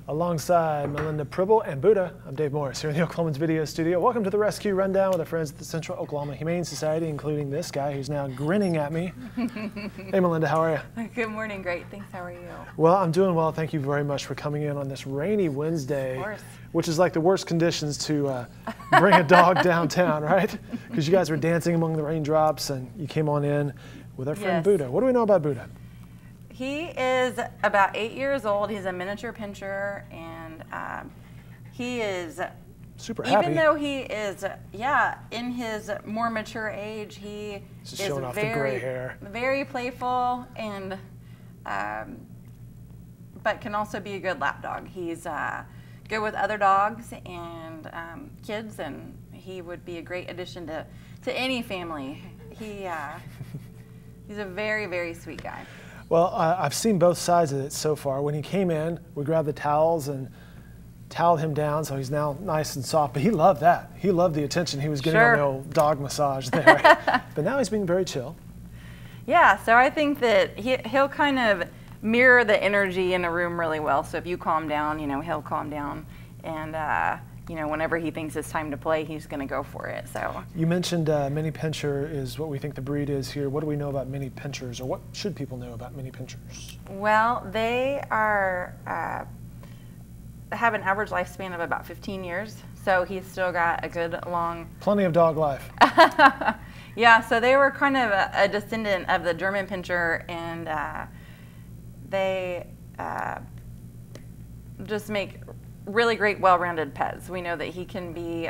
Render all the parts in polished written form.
Alongside Melinda Pribble and Buddha, I'm Dave Morris here in the Oklahoman's video studio. Welcome to the Rescue Rundown with our friends at the Central Oklahoma Humane Society, including this guy who's now grinning at me. Hey Melinda, how are you? Good morning, great, thanks, how are you? Well, I'm doing well, thank you very much for coming in on this rainy Wednesday, which is like the worst conditions to bring a dog downtown, right? Because you guys were dancing among the raindrops and you came on in with our friend Buddha. What do we know about Buddha? He is about 8 years old. He's a miniature pinscher, and he is super happy. Even though he is, in his more mature age, he is showing off the gray hair. Very playful, and but can also be a good lap dog. He's good with other dogs and kids, and he would be a great addition to any family. He's a very, very sweet guy. Well, I've seen both sides of it so far. When he came in, we grabbed the towels and toweled him down, so he's now nice and soft. But he loved that. He loved the attention he was getting on the old dog massage there. But now he's being very chill. Yeah, so I think that he'll kind of mirror the energy in a room really well. So if you calm down, he'll calm down. And whenever he thinks it's time to play, he's going to go for it. So you mentioned mini pinscher is what we think the breed is here. What do we know about mini pinschers, or what should people know about mini pinschers? Well, they are have an average lifespan of about 15 years, so he's still got a good long. Plenty of dog life. Yeah, so they were kind of a descendant of the German pinscher, and they just make really great, well-rounded pets. We know that he can be,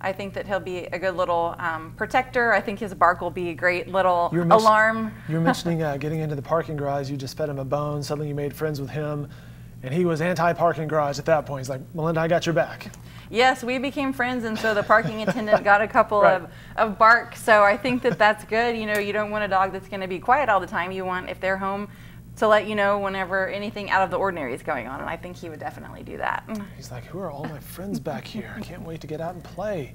I think that he'll be a good little protector. I think his bark will be a great little alarm. You were mentioning getting into the parking garage. You just fed him a bone. Suddenly you made friends with him, and he was anti-parking garage at that point. He's like, Melinda, I got your back. Yes, we became friends, and so the parking attendant got a couple of bark. So I think that that's good. You don't want a dog that's going to be quiet all the time. You want, if they're home, to let you know whenever anything out of the ordinary is going on, and I think he would definitely do that. He's like, who are all my friends back here? I can't wait to get out and play.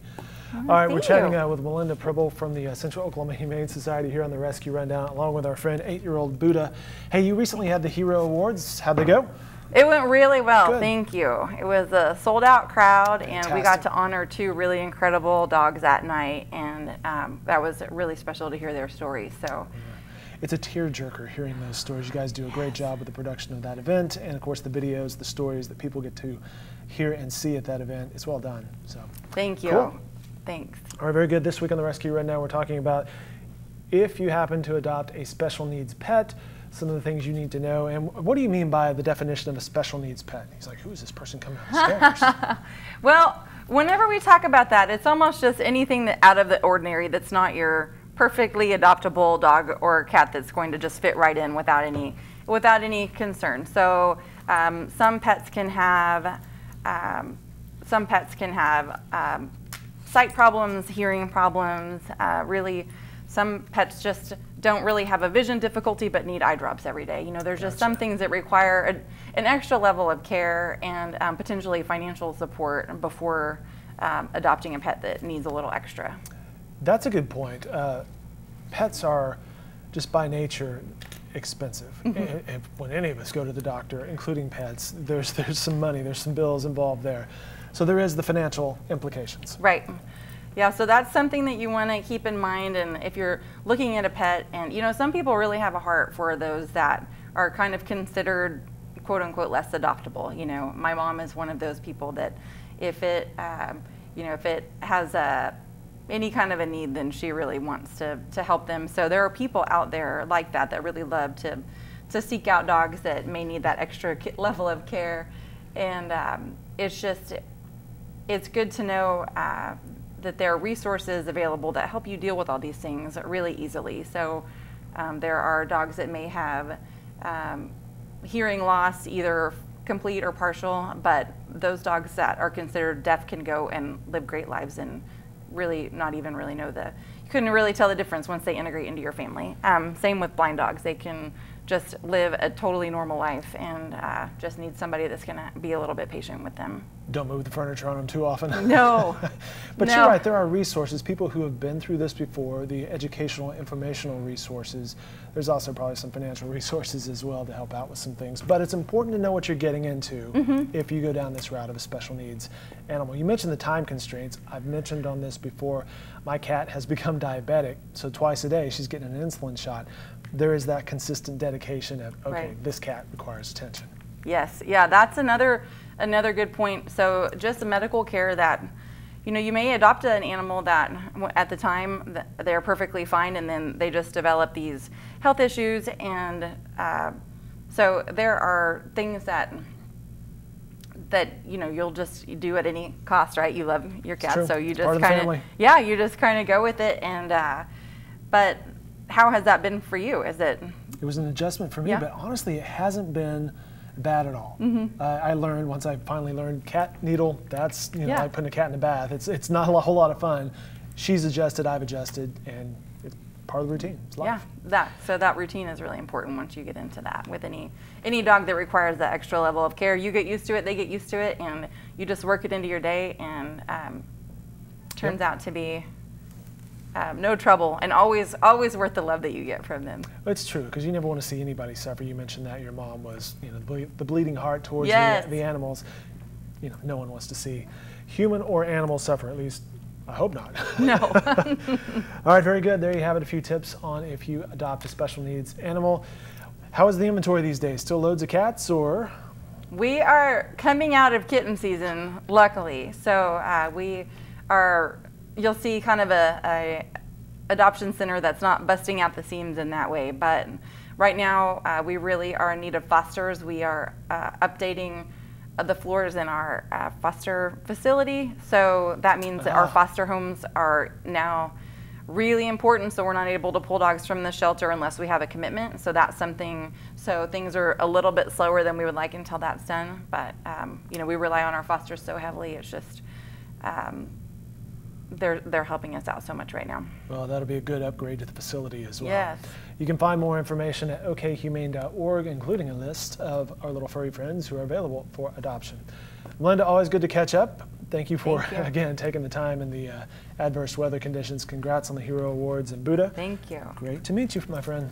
All right, we're chatting with Melinda Pribble from the Central Oklahoma Humane Society here on the Rescue Rundown, along with our friend 8-year-old Buddha. Hey, you recently had the Hero Awards. How'd they go? It went really well, thank you. It was a sold-out crowd, and we got to honor 2 really incredible dogs that night, and that was really special to hear their stories. So. It's a tearjerker hearing those stories. You guys do a great job with the production of that event, and of course the videos, the stories that people get to hear and see at that event. It's well done. So thank you. Cool. Thanks. All right, very good. This week on the Rescue Rundown, we're talking about if you happen to adopt a special needs pet, some of the things you need to know. And what do you mean by the definition of a special needs pet? He's like, who is this person coming out of the stairs? Well, whenever we talk about that, it's almost just anything that out of the ordinary that's not your perfectly adoptable dog or cat that's going to just fit right in without any concern. So some pets can have sight problems, hearing problems. Really, some pets just don't really have a vision difficulty but need eye drops every day. There's just some things that require an extra level of care and potentially financial support before adopting a pet that needs a little extra. That's a good point. Pets are just by nature expensive. When any of us go to the doctor, including pets, there's some money, there's some bills involved there. So there is the financial implications. Right. Yeah, so that's something that you want to keep in mind. And if you're looking at a pet, and some people really have a heart for those that are kind of considered quote unquote less adoptable. My mom is one of those people that if it if it has any kind of a need, then she really wants to help them. So there are people out there like that really love to seek out dogs that may need that extra level of care. And it's good to know that there are resources available that help you deal with all these things really easily. So there are dogs that may have hearing loss, either complete or partial, but those dogs that are considered deaf can go and live great lives and really not even really know you couldn't really tell the difference once they integrate into your family. Same with blind dogs. They can just live a totally normal life, and just need somebody that's going to be a little bit patient with them. Don't move the furniture on them too often. No. But no. You're right, there are resources, people who have been through this before, the educational, informational resources. There's also probably some financial resources as well to help out with some things. But it's important to know what you're getting into if you go down this route of a special needs animal. You mentioned the time constraints. I've mentioned on this before, my cat has become diabetic, so twice a day she's getting an insulin shot. There is that consistent dedication of, okay, this cat requires attention. Yes, yeah, that's another good point. So just the medical care that, you may adopt an animal that at the time they're perfectly fine, and then they just develop these health issues, and so there are things that you'll just do at any cost, right? You love your cat, so you just you just kind of go with it. And but how has that been for you? It was an adjustment for me, but honestly, it hasn't been bad at all. I learned, once I finally learned cat needle, that's like putting a cat in a bath. It's not a whole lot of fun. She's adjusted, I've adjusted, and it's part of the routine. It's life. Yeah, so that routine is really important once you get into that. With any dog that requires that extra level of care, you get used to it, they get used to it, and you just work it into your day, and turns out to be no trouble, and always worth the love that you get from them. It's true, because you never want to see anybody suffer. You mentioned that your mom was, the bleeding heart towards the animals. No one wants to see human or animal suffer, at least I hope not. No. All right, very good. There you have it, a few tips on if you adopt a special needs animal. How is the inventory these days? Still loads of cats, or? We are coming out of kitten season, luckily. So we are, you'll see kind of a adoption center that's not busting out the seams in that way. But right now, we really are in need of fosters. We are updating the floors in our foster facility. So that means that our foster homes are now really important, so we're not able to pull dogs from the shelter unless we have a commitment. So that's something, so things are a little bit slower than we would like until that's done. But we rely on our fosters so heavily. It's just they're helping us out so much right now. Well, that'll be a good upgrade to the facility as well. Yes. You can find more information at okhumane.org, including a list of our little furry friends who are available for adoption. Melinda, always good to catch up. Thank you for, again, taking the time in the adverse weather conditions. Congrats on the Hero Awards in Buda. Thank you. Great to meet you, my friend.